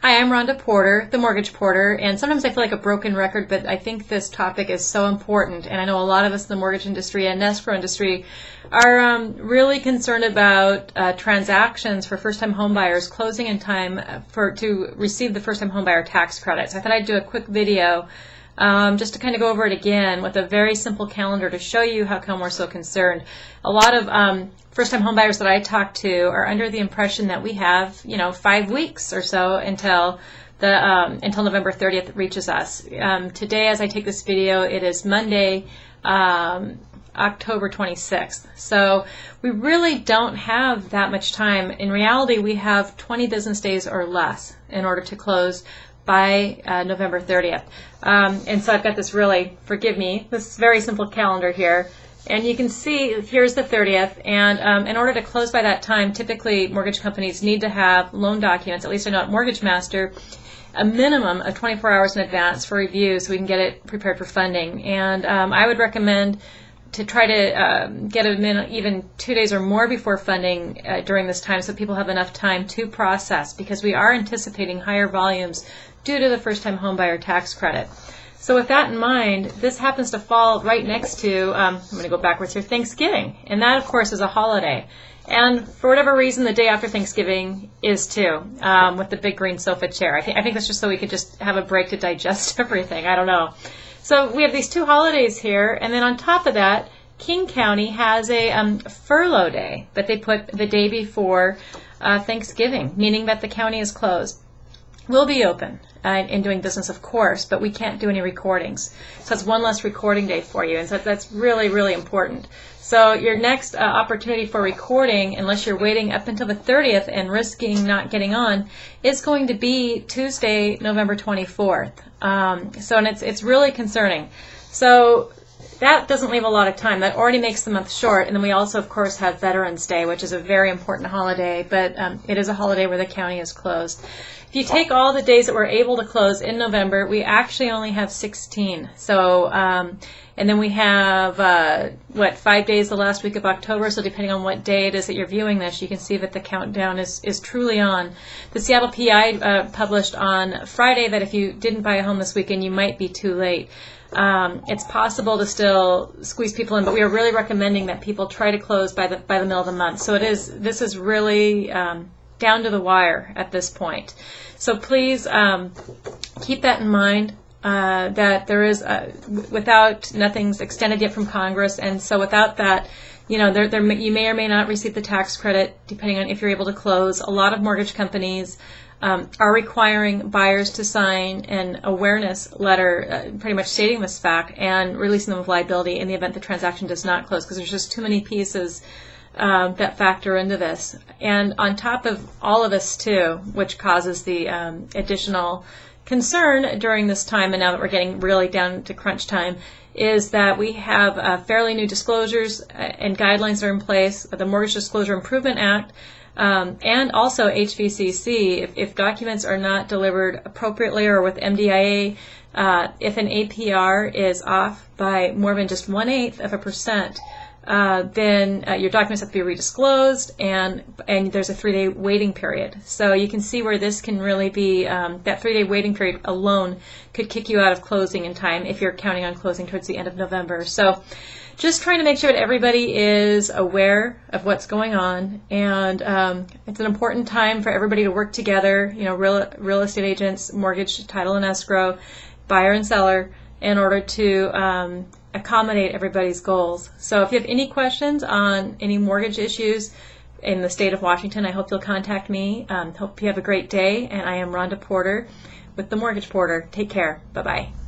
Hi, I'm Rhonda Porter, the Mortgage Porter, and sometimes I feel like a broken record, but I think this topic is so important, and I know a lot of us in the mortgage industry and escrow industry are really concerned about transactions for first-time homebuyers closing in time to receive the first-time homebuyer tax credit. So I thought I'd do a quick video just to kind of go over it again with a very simple calendar to show you how come we're so concerned. A lot of first-time homebuyers that I talk to are under the impression that we have, 5 weeks or so until November 30th reaches us. Today, as I take this video, it is Monday, October 26th. So we really don't have that much time. In reality, we have 20 business days or less in order to close by November 30th. And so I've got this really, forgive me, this very simple calendar here. And you can see here's the 30th, and in order to close by that time, typically mortgage companies need to have loan documents, at least I know at Mortgage Master, a minimum of 24 hours in advance for review so we can get it prepared for funding. And I would recommend to try to get it in even 2 days or more before funding during this time so people have enough time to process, because we are anticipating higher volumes due to the first-time homebuyer tax credit. So with that in mind, this happens to fall right next to, I'm going to go backwards here, Thanksgiving. And that, of course, is a holiday. And for whatever reason, the day after Thanksgiving is too, with the big green sofa chair. I think that's just so we could just have a break to digest everything. I don't know. So we have these two holidays here. And then on top of that, King County has a furlough day that they put the day before Thanksgiving, meaning that the county is closed. We'll be open and doing business, of course, but we can't do any recordings. So that's one less recording day for you, and so that's really, really important. So your next opportunity for recording, unless you're waiting up until the 30th and risking not getting on, is going to be Tuesday, November 24th. And it's really concerning. So that doesn't leave a lot of time. That already makes the month short. And then we also, of course, have Veterans Day, which is a very important holiday, but it is a holiday where the county is closed. If you take all the days that we're able to close in November, we actually only have 16. So, and then we have, 5 days the last week of October. So depending on what day it is that you're viewing this, you can see that the countdown is truly on. The Seattle PI published on Friday that if you didn't buy a home this weekend, you might be too late. It's possible to still squeeze people in, but we are really recommending that people try to close by the middle of the month. So this is really down to the wire at this point. So please keep that in mind, that there is, nothing's extended yet from Congress, and so without that, you may or may not receive the tax credit depending on if you're able to close. A lot of mortgage companies are requiring buyers to sign an awareness letter pretty much stating this fact and releasing them of liability in the event the transaction does not close, because there's just too many pieces that factor into this. And on top of all of this too, which causes the additional concern during this time, and now that we're getting really down to crunch time, is that we have fairly new disclosures and guidelines that are in place, the Mortgage Disclosure Improvement Act, and also HVCC. If documents are not delivered appropriately or with MDIA, if an APR is off by more than just 1/8%, then your documents have to be redisclosed, and there's a 3-day waiting period. So you can see where this can really be, that 3-day waiting period alone could kick you out of closing in time if you're counting on closing towards the end of November. So just trying to make sure that everybody is aware of what's going on, and it's an important time for everybody to work together, real estate agents, mortgage, title and escrow, buyer and seller, in order to accommodate everybody's goals. So if you have any questions on any mortgage issues in the state of Washington, I hope you'll contact me. Hope you have a great day, and I am Rhonda Porter with the Mortgage Porter. Take care. Bye-bye.